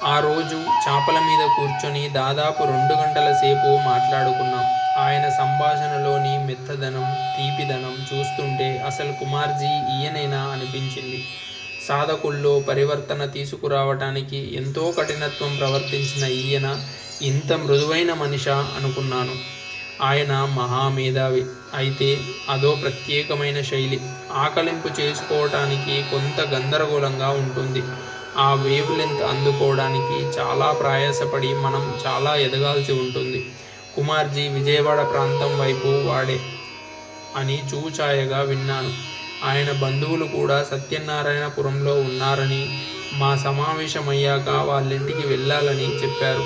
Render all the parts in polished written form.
ఆ రోజు చాపల మీద కూర్చొని దాదాపు 2 గంటల సేపు మాట్లాడుకున్నాం. ఆయన సంభాషణలోని మెత్తదనం, తీపిదనం చూస్తుంటే అసలు కుమార్జీ ఈయనేనా అనిపించింది. సాధకుల్లో పరివర్తన తీసుకురావటానికి ఎంతో కఠినత్వం ప్రవర్తించిన ఈయన ఇంత మృదువైన మనిషా అనుకున్నాను. ఆయన మహామేధావి. అయితే అదో ప్రత్యేకమైన శైలి. ఆకలింపు చేసుకోవటానికి కొంత గందరగోళంగా ఉంటుంది. ఆ వేవ్ లెంత్ అందుకోవడానికి చాలా ప్రయాసపడి మనం చాలా ఎదగాల్సి ఉంటుంది. కుమార్జీ విజయవాడ ప్రాంతం వైపు వాడే అని చూచాయగా విన్నాను. ఆయన బంధువులు కూడా సత్యనారాయణపురంలో ఉన్నారని, మా సమావేశమయ్యాక వాళ్ళింటికి వెళ్ళాలని చెప్పారు.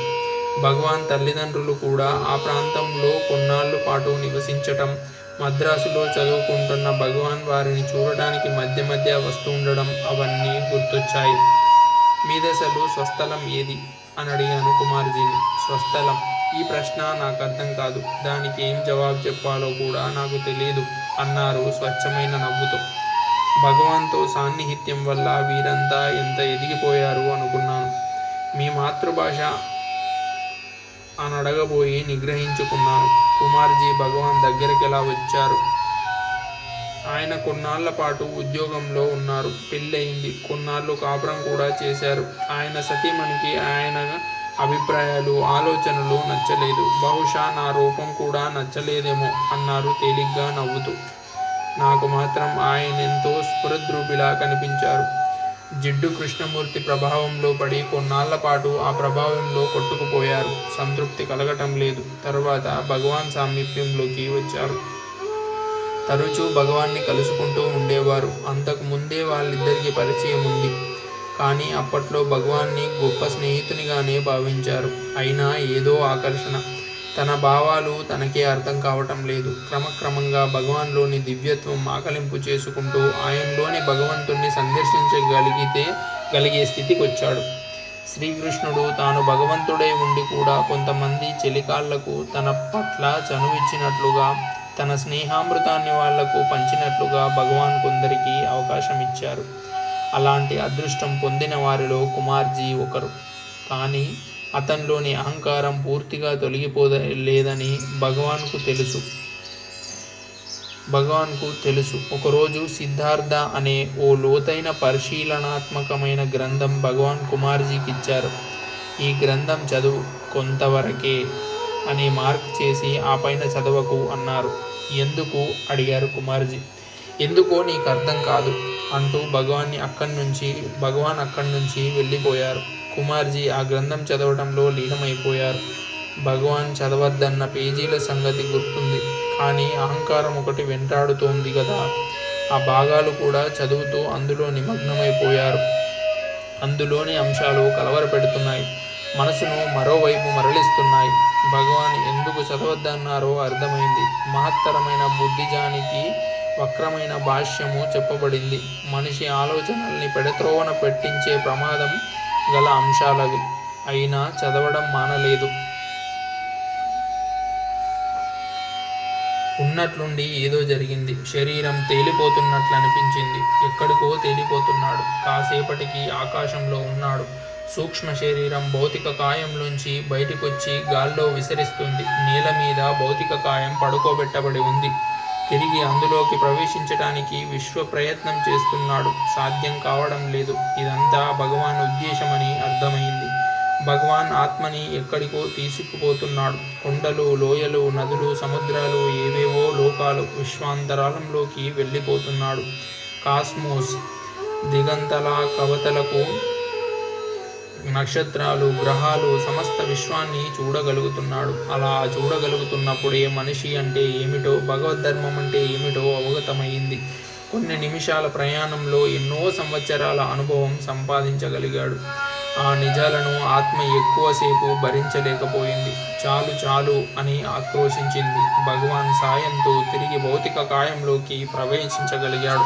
భగవాన్ తల్లిదండ్రులు కూడా ఆ ప్రాంతంలో కొన్నాళ్ళ పాటు నివసించటం, మద్రాసులో చదువుకుంటున్న భగవాన్ వారిని చూడడానికి మధ్య మధ్య వస్తుండడం అవన్నీ గుర్తొచ్చాయి. మీదసలు స్వస్థలం ఏది అని అడిగాను కుమార్జీని. స్వస్థలం? ఈ ప్రశ్న నాకు అర్థం కాదు. దానికి ఏం జవాబు చెప్పాలో కూడా నాకు తెలియదు అన్నారు స్వచ్ఛమైన నవ్వుతో. భగవాన్తో సాన్నిహిత్యం వల్ల వీరంతా ఎంత ఎదిగిపోయారు అనుకున్నాను. మీ మాతృభాష అని అడగబోయి నిగ్రహించుకున్నాను. కుమార్జీ భగవాన్ దగ్గరికెలా వచ్చారు? ఆయన కొన్నాళ్ల పాటు ఉద్యోగంలో ఉన్నారు. పెళ్ళయింది. కొన్నాళ్ళు కాపురం కూడా చేశారు. ఆయన సతీమణికి ఆయన అభిప్రాయాలు, ఆలోచనలు నచ్చలేదు. బహుశా నా రూపం కూడా నచ్చలేదేమో అన్నారు తేలిగ్గా నవ్వుతూ. నాకు మాత్రం ఆయనెంతో స్ఫురద్రూపిలా కనిపించారు. జిడ్డు కృష్ణమూర్తి ప్రభావంలో పడి కొన్నాళ్ల పాటు ఆ ప్రభావంలో కొట్టుకుపోయారు. సంతృప్తి కలగటం లేదు. తరువాత భగవాన్ సామీప్యంలోకి వచ్చారు. తరచూ భగవాన్ని కలుసుకుంటూ ఉండేవారు. అంతకు ముందే వాళ్ళిద్దరికీ పరిచయం ఉంది. కానీ అప్పట్లో భగవాన్ని గొప్ప స్నేహితునిగానే భావించారు. అయినా ఏదో ఆకర్షణ. తన భావాలు తనకే అర్థం కావటం లేదు. క్రమక్రమంగా భగవాన్లోని దివ్యత్వం ఆకలింపు చేసుకుంటూ ఆయనలోని భగవంతుణ్ణి సందర్శించగలిగే స్థితికొచ్చాడు. శ్రీకృష్ణుడు తాను భగవంతుడై ఉండి కూడా కొంతమంది చెలికాళ్లకు తన పట్ల చనువిచ్చినట్లుగా, తన స్నేహామృతాన్ని వాళ్లకు పంచినట్లుగా భగవాన్ కొందరికి అవకాశమిచ్చారు. అలాంటి అదృష్టం పొందిన వారిలో కుమార్జీ ఒకరు. కానీ అతనిలోని అహంకారం పూర్తిగా తొలగిపోలేదని భగవాన్కు తెలుసు. ఒకరోజు సిద్ధార్థ అనే ఓ లోతైన పరిశీలనాత్మకమైన గ్రంథం భగవాన్ కుమార్జీకిచ్చారు. ఈ గ్రంథం చదువు, కొంతవరకే అని మార్క్ చేసి ఆ పైన చదవకు అన్నారు. ఎందుకు అడిగారు కుమార్జీ. ఎందుకో నీకు అర్థం కాదు అంటూ భగవాన్ అక్కడి నుంచి వెళ్ళిపోయారు. కుమార్జీ ఆ గ్రంథం చదవటంలో లీనమైపోయారు. భగవాన్ చదవద్దన్న పేజీల సంగతి గుర్తుంది. కానీ అహంకారం ఒకటి వెంటాడుతోంది గదా. ఆ భాగాలు కూడా చదువుతూ అందులో నిమగ్నమైపోయారు. అందులోని అంశాలు కలవరపెడుతున్నాయి. మనసును మరోవైపు మరలిస్తున్నాయి. భగవాన్ ఎందుకు చదవద్దన్నారో అర్థమైంది. మహత్తరమైన బుద్ధిజానికి వక్రమైన భాష్యము చెప్పబడింది. మనిషి ఆలోచనల్ని పెడత్రోవన పెట్టించే ప్రమాదం గల అంశాలవి. అయినా చదవడం మానలేదు. ఉన్నట్లుండి ఏదో జరిగింది. శరీరం తేలిపోతున్నట్లనిపించింది. ఎక్కడికో తేలిపోతున్నాడు. కాసేపటికి ఆకాశంలో ఉన్నాడు. సూక్ష్మ శరీరం భౌతిక కాయంలోంచి బయటికొచ్చి గాల్లో విసరిస్తుంది. నేల మీద భౌతిక కాయం పడుకోబెట్టబడి ఉంది. తిరిగి అందులోకి ప్రవేశించటానికి విశ్వ ప్రయత్నం చేస్తున్నాడు. సాధ్యం కావడం లేదు. ఇదంతా భగవాన్ ఉద్దేశమని అర్థమైంది. భగవాన్ ఆత్మని ఎక్కడికో తీసుకుపోతున్నాడు. కొండలు, లోయలు, నదులు, సముద్రాలు, ఏవేవో లోకాలు, విశ్వాంతరాళంలోకి వెళ్ళిపోతున్నాడు. కాస్మోస్ దిగంతల కవతలకు నక్షత్రాలు, గ్రహాలు, సమస్త విశ్వాన్ని చూడగలుగుతున్నాడు. అలా చూడగలుగుతున్నప్పుడే మనిషి అంటే ఏమిటో, భగవద్ధర్మం అంటే ఏమిటో అవగతమైంది. కొన్ని నిమిషాల ప్రయాణంలో ఎన్నో సంవత్సరాల అనుభవం సంపాదించగలిగాడు. ఆ నిజాలను ఆత్మ ఎక్కువసేపు భరించలేకపోయింది. చాలు చాలు అని ఆక్రోశించింది. భగవాన్ సాయంతో తిరిగి భౌతిక కాయంలోకి ప్రవేశించగలిగాడు.